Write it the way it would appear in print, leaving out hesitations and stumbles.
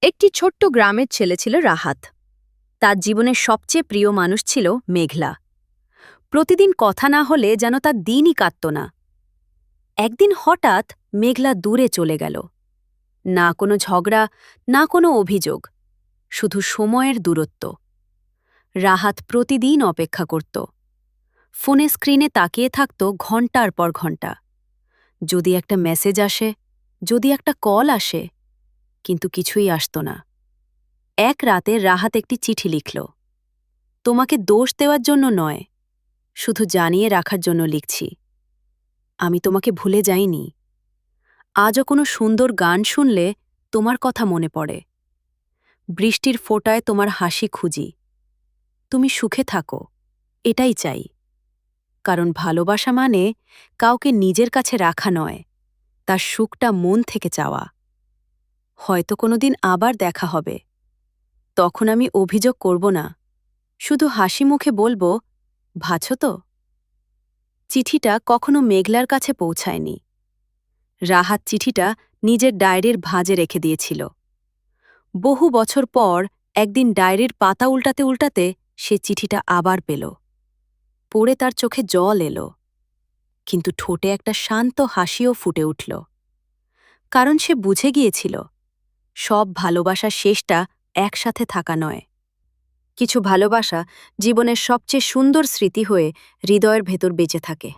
একটি ছোট্ট গ্রামের ছেলে ছিল রাহাত। তার জীবনের সবচেয়ে প্রিয় মানুষ ছিল মেঘলা। প্রতিদিন কথা না হলে যেন তার দিনই কাটত না। একদিন হঠাৎ মেঘলা দূরে চলে গেল। না কোনো ঝগড়া, না কোনো অভিযোগ, শুধু সময়ের দূরত্ব। রাহাত প্রতিদিন অপেক্ষা করত। ফোনে স্ক্রিনে তাকিয়ে থাকত ঘণ্টার পর ঘণ্টা। যদি একটা মেসেজ আসে, যদি একটা কল আসে, কিন্তু কিছুই আসত না। এক রাতে রাহাত একটি চিঠি লিখল। তোমাকে দোষ দেওয়ার জন্য নয়, শুধু জানিয়ে রাখার জন্য লিখছি, আমি তোমাকে ভুলে যাইনি। আজও কোনো সুন্দর গান শুনলে তোমার কথা মনে পড়ে। বৃষ্টির ফোঁটায় তোমার হাসি খুঁজি। তুমি সুখে থাকো, এটাই চাই। কারণ ভালোবাসা মানে কাউকে নিজের কাছে রাখা নয়, তার সুখটা মন থেকে চাওয়া। হয়তো কোনোদিন আবার দেখা হবে, তখন আমি অভিযোগ করব না, শুধু হাসি মুখে বলবো, ভাছো তো। চিঠিটা কখনো মেঘলার কাছে পৌঁছায়নি। রাহাত চিঠিটা নিজের ডায়েরির ভাঁজে রেখে দিয়েছিল। বহু বছর পর একদিন ডায়েরির পাতা উল্টাতে উল্টাতে সে চিঠিটা আবার পেল। পড়ে তার চোখে জল এলো, কিন্তু ঠোঁটে একটা শান্ত হাসিও ফুটে উঠল। কারণ সে বুঝে গিয়েছিল, সব ভালোবাসার শেষটা একসাথে থাকা নয়। কিছু ভালোবাসা জীবনের সবচেয়ে সুন্দর স্মৃতি হয়ে হৃদয়ের ভেতর বেঁচে থাকে।